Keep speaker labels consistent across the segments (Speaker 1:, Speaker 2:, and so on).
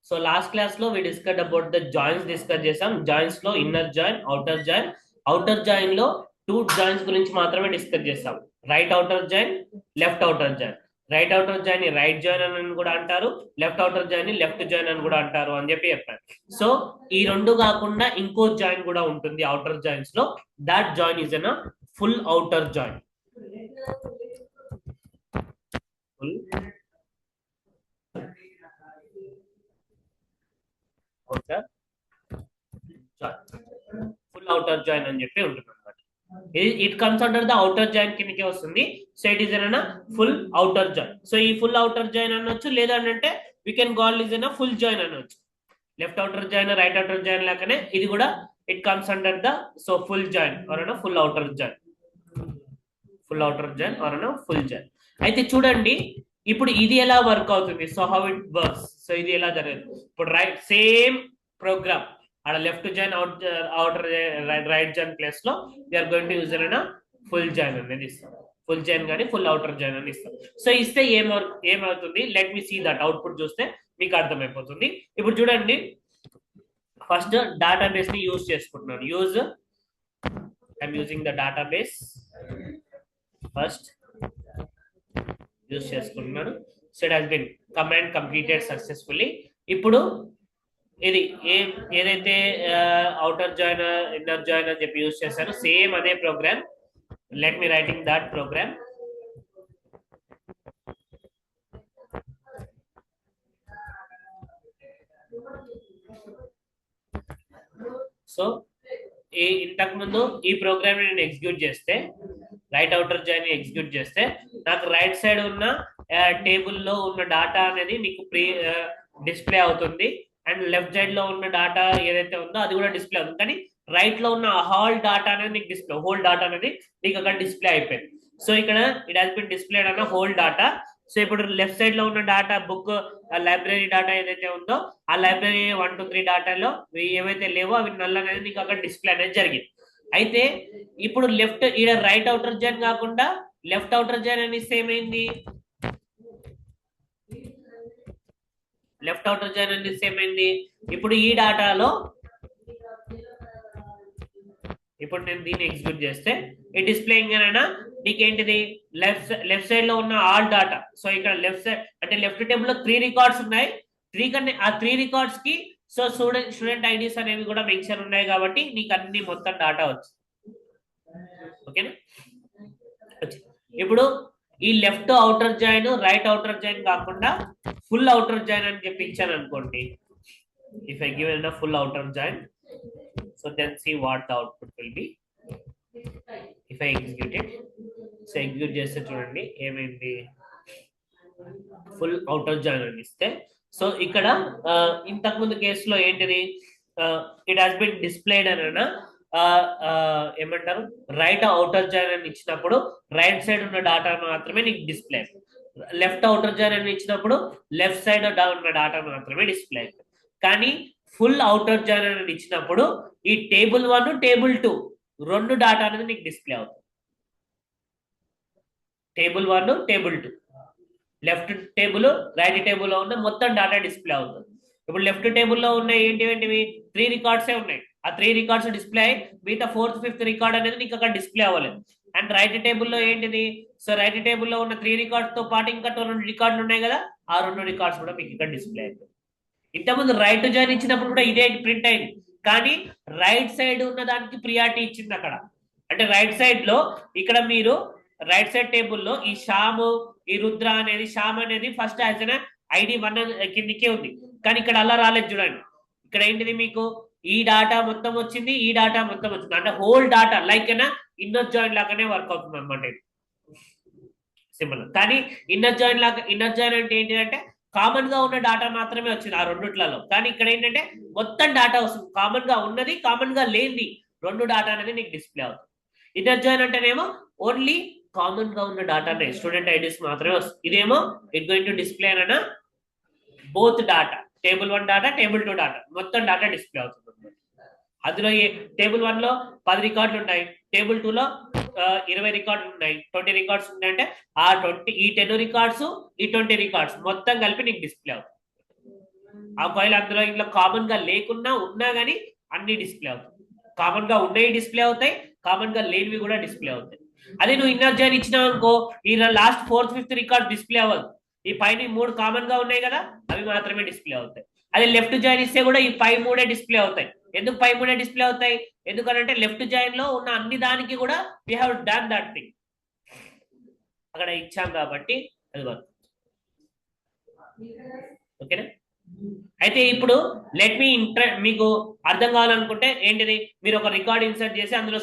Speaker 1: So last class లో we discuss about the joints discuss చేసాం. Joints లో inner join, outer join. Outer join లో two joints గురించి మాత్రమే డిస్కస్ చేస్తాం. Right outer join, left outer join. Right outer join ని right join అని కూడా అంటారు, లెఫ్ట్ అవుటర్ జాయిన్ ని లెఫ్ట్ జాయిన్ అని కూడా అంటారు అని చెప్పి చెప్పారు. సో ఈ రెండు కాకుండా ఇంకో జాయిన్ కూడా ఉంటుంది అవుటర్ జాయిన్స్ లో. That join is an full outer join. Full outer join, full outer join అని చెప్పి ఉంటుంది అనమాట. It comes under the outer join కిందకే వస్తుంది. So it is an full outer join. So ఈ ఫుల్ అవుటర్ జాయిన్ అనొచ్చు, లేదా అంటే we can call is an full join అనొచ్చు. Left outer join, right outer join లాగానే ఇది కూడా it comes under the so full join or an full outer join. Full outer join or an full join. అయితే చూడండి, ఇప్పుడు ఇది ఎలా work అవుతుంది, so how it works. So ఇది ఎలా జరగదు, ఇప్పుడు రైట్ సేమ్ ప్రోగ్రామ్ ఆడ left join, outer right join place లో we are going to use an full join అనేది ఇస్తాం. ఫుల్ జాయిన్ కానీ ఫుల్ అవుటర్ జాయిన్ అని ఇస్తాం. సో ఇస్తే ఏమవుతుంది, let me see that. Output చూస్తే మీకు అర్థమైపోతుంది. ఇప్పుడు చూడండి, ఫస్ట్ డేటాబేస్ ని యూజ్ చేసుకుంటున్నాను. I'm using the database. First use చేసుకుంటున్నాను. So it has been command completed successfully. ఇప్పుడు ఇది ఏదైతే అవుటర్ జాయిన్, ఇన్నర్ జాయిన్ అని చెప్పి యూజ్ చేశాను, సేమ్ అదే program. Let me writing that program. So ఇంతకు ముందు ఈ ప్రోగ్రామ్ నేను ఎగ్జిక్యూట్ చేస్తే, రైట్ అవుటర్ జాయిన్ ఎగ్జిక్యూట్ చేస్తే, నాకు రైట్ సైడ్ ఉన్న టేబుల్లో ఉన్న డాటా అనేది నీకు డిస్ప్లే అవుతుంది. అండ్ లెఫ్ట్ సైడ్ లో ఉన్న డాటా ఏదైతే ఉందో అది కూడా డిస్ప్లే అవుతుంది. కానీ రైట్ లో ఉన్న హోల్ డాటా అనేది నీకు డిస్ప్లే, హోల్ డాటా అనేది నీకు అక్కడ డిస్ప్లే అయిపోయింది. సో ఇక్కడ ఇట్ హాస్ బిన్ డిస్ప్లేడ్ అన్న హోల్ డాటా. సో ఇప్పుడు లెఫ్ట్ సైడ్ లో ఉన్న డాటా, బుక్ లైబ్రరీ డాటా ఏదైతే ఉందో ఆ లైబ్రరీ 1 2 3 డాటాలో ఏవైతే లేవో అవి నల్ అనేది నీకు అక్కడ డిస్ప్లే అనేది జరిగింది. అయితే ఇప్పుడు లెఫ్ట్ ఈడ రైట్ అవుటర్ జాయిన్ కాకుండా లెఫ్ట్ అవుటర్ జాయిన్ అని ఏమైంది, లెఫ్ట్ అవుటర్ జాయిన్ అని ఏమైంది, ఇప్పుడు ఈ డాటాలో, ఇప్పుడు నేను దీన్ని ఎగ్జిక్యూట్ చేస్తే ఈ డిస్ప్లేయింగ్ అయినా నీకేంటిది, లెఫ్ట్ సైడ్ లో ఉన్న ఆల్ డాటా. సో ఇక్కడ లెఫ్ట్ సైడ్ అంటే లెఫ్ట్ టేబుల్ లో 3 రికార్డ్స్ ఉన్నాయి. ఆ 3 రికార్డ్స్ కి సో స్టూడెంట్ ఐడీస్ అనేవి కూడా మెన్షన్ ఉన్నాయి కాబట్టి నీకు అన్ని మొత్తం డాటా వచ్చింది. ఓకేనా. ఇప్పుడు ఈ left outer join, right outer join కాకుండా ఫుల్ అవుటర్ జాయిన్ అని చెప్పి ఇచ్చాను అనుకోండి. If I give a full outer join, so then see what the output will be if I execute it. So execute చేస్తే చూడండి ఏమైంది, ఫుల్ అవుటర్ జాయిన్ అని ఇస్తే, సో ఇక్కడ ఇంతకు ముందు కేసులో ఏంటిది, ఇట్ హాస్ బిన్ డిస్ప్లేడ్ అని ఏమంటారు, రైట్ అవుటర్ జాయిన్ అని ఇచ్చినప్పుడు రైట్ సైడ్ ఉన్న డాటా మాత్రమే నీకు డిస్ప్లే, లెఫ్ట్ అవుటర్ జాయిన్ అని ఇచ్చినప్పుడు లెఫ్ట్ సైడ్ ఉన్న డాటా మాత్రమే డిస్ప్లే. కానీ ఫుల్ అవుటర్ జాయిన్ అని ఇచ్చినప్పుడు ఈ టేబుల్ 1, టేబుల్ 2 రెండు డాటా అనేది నీకు డిస్ప్లే అవుతుంది. Table 1, table 2, left table, right table లో ఉన్న మొత్తం డాటా డిస్ప్లే అవుతుంది. ఇప్పుడు లెఫ్ట్ టేబుల్ లో ఉన్న ఏంటివి 3 రికార్డ్సే ఉన్నాయి. ఆ 3 రికార్డ్స్ డిస్ప్లే అయ్యి మిగతా 4th 5th రికార్డ్ అనేది నీకు అక్కడ డిస్ప్లే అవ్వలేదు. అండ్ రైట్ టేబుల్ లో ఏంటిది, సో రైట్ టేబుల్ లో ఉన్న 3 రికార్డ్స్ తో పాటు ఇంకా 2 రికార్డులు ఉన్నాయి కదా, ఆ 2 రికార్డ్స్ కూడా మీకు ఇక్కడ డిస్ప్లే అవుతుంది. ఇంతకుముందు రైట్ జాయిన్ ఇచ్చినప్పుడు కూడా ఇదే ప్రింట్ అయింది, కానీ రైట్ సైడ్ ఉన్న దానికి ప్రియారిటీ ఇచ్చింది అక్కడ. అంటే రైట్ సైడ్ లో ఇక్కడ మీరు రైట్ సైడ్ టేబుల్లో ఈ శ్యాము, ఈ రుద్ర అనేది, శ్యామ్ అనేది ఫస్ట్ యాజ్ అన్ ID 1 కిందికే ఉంది. కానీ ఇక్కడ అలా రాలేదు చూడండి. ఇక్కడ ఏంటిది, మీకు ఈ డాటా మొత్తం వచ్చింది, ఈ డాటా మొత్తం వచ్చింది. అంటే whole data like inner join లాగానే వర్క్ అవుతుంది అనమాట. సింపుల్. కానీ ఇన్నర్ జాయిన్ అంటే ఏంటంటే కామన్ గా ఉన్న డాటా మాత్రమే వచ్చింది ఆ రెండిట్లలో. కానీ ఇక్కడ ఏంటంటే మొత్తం డాటా వస్తుంది, కామన్ గా ఉన్నది, కామన్ గా లేనిది, రెండు డాటా అనేది నీకు డిస్ప్లే అవుతుంది. ఇన్నర్ జాయిన్ అంటేనేమో ఓన్లీ కామన్ గా ఉన్న డాటా, స్టూడెంట్ ఐడీస్ మాత్రమే వస్తుంది. ఇదేమో ఇట్ గోయింగ్ టు డిస్ప్లే అన్న both data, table 1 data, table 2 data, మొత్తం డాటా డిస్ప్లే అవుతుంది. అందులో టేబుల్ 1 లో 10 రికార్డులు ఉంటాయి, టేబుల్ 2 లో 20 రికార్డులు ఉన్నాయి, 20 రికార్డ్స్ ఉన్నాయంటే ఆ 20 ఈ 10 రికార్డ్స్ ఈ 20 రికార్డ్స్ మొత్తం కలిపి నీకు డిస్ప్లే అవుతుంది. ఒకవేళ అందులో ఇంట్లో కామన్ గా లేకున్నా ఉన్నా గానీ అన్ని డిస్ప్లే అవుతాయి. కామన్ గా ఉన్నవి డిస్ప్లే అవుతాయి, కామన్ గా లేనివి కూడా డిస్ప్లే అవుతాయి. అదే నువ్వు ఇన్నర్ జాయిన్ ఇచ్చినావు అనుకో, ఈ last 4th 5th record display అవ్వదు. ఈ పైన 3 కామన్ గా ఉన్నాయి కదా, అవి మాత్రమే డిస్ప్లే అవుతాయి. అదే లెఫ్ట్ జాయిన్ ఇస్తే కూడా ఈ పై 3 డిస్ప్లే అవుతాయి. ఎందుకు పై 3 డిస్ప్లే అవుతాయి? ఎందుకంటే లెఫ్ట్ జాయిన్ లో ఉన్న అన్ని దానికి కూడా we have done that thing, అక్కడ ఇచ్చాం కాబట్టి అది వర్క్. ఓకేనా? అయితే ఇప్పుడు లెట్ మీ మీకు అర్థం కావాలనుకుంటే ఏంటిది, మీరు ఒక రికార్డ్ ఇన్సర్ట్ చేసి అందులో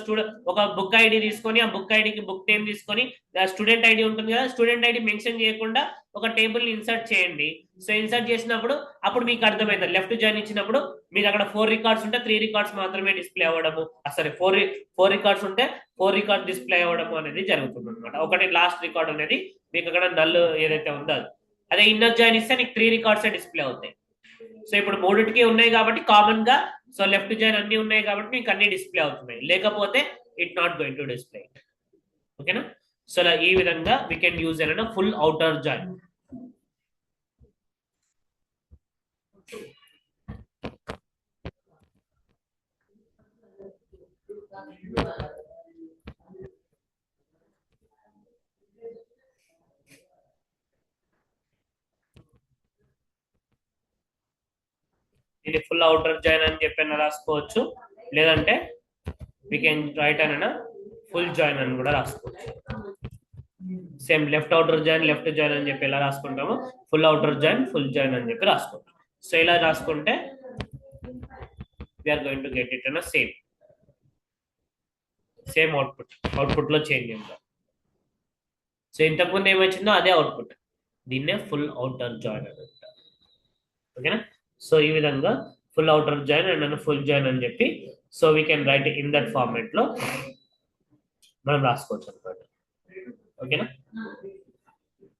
Speaker 1: ఒక బుక్ ఐడి తీసుకొని, ఆ బుక్ ఐడికి బుక్ నేమ్ తీసుకొని, స్టూడెంట్ ఐడి ఉంటుంది కదా, స్టూడెంట్ ఐడి మెన్షన్ చేయకుండా ఒక టేబుల్ ని ఇన్సర్ట్ చేయండి. సో ఇన్సర్ట్ చేసినప్పుడు అప్పుడు మీకు అర్థమవుతుంది. లెఫ్ట్ జాయిన్ ఇచ్చినప్పుడు మీకు అక్కడ 4 రికార్డ్స్ ఉంటే 3 రికార్డ్స్ మాత్రమే డిస్ప్లే అవ్వడము, సరే 4 రికార్డ్స్ ఉంటే 4 రికార్డ్స్ డిస్ప్లే అవ్వడము అనేది జరుగుతుంది అనమాట. ఒకటి లాస్ట్ రికార్డ్ అనేది మీకు అక్కడ నల్ ఏదైతే ఉందో అది. అదే ఇన్నర్ జాయిన్ ఇస్తే నీకు 3 రికార్డ్స్ డిస్ప్లే అవుతాయి. సో ఇప్పుడు 3టికి ఉన్నాయి కాబట్టి కామన్ గా, సో లెఫ్ట్ జాయిన్ అన్ని ఉన్నాయి కాబట్టి మీకు అన్ని డిస్ప్లే అవుతున్నాయి, లేకపోతే it not going to display. ఓకేనా? సో ఈ విధంగా we can use an full outer join. ఇది ఫుల్ అవుటర్ జాయిన్ అని చెప్పి రాసుకోవచ్చు, లేదంటే వీ కెన్ రైట్ అని ఫుల్ జాయిన్ అని కూడా రాసుకోవచ్చు. Same left outer join left join అని చెప్పి ఎలా రాసుకుంటాము, full outer join full join అని చెప్పి రాసుకోవచ్చు. సో ఇలా రాసుకుంటే we are going to get it అన్న సేమ్ అవుట్పుట్ లో చేంజ్ ఉందా. సో ఇంతకుముందు ఏమొచ్చిందో అదే అవుట్పుట్, దీన్నే ఫుల్ అవుటర్ జాయిన్ అని అంటారు. ఓకేనా? సో ఈ విధంగా full outer join and full join అని చెప్పి, so we can right in that format లో మనం రాసుకోవచ్చు అనమాట. ఓకేనా?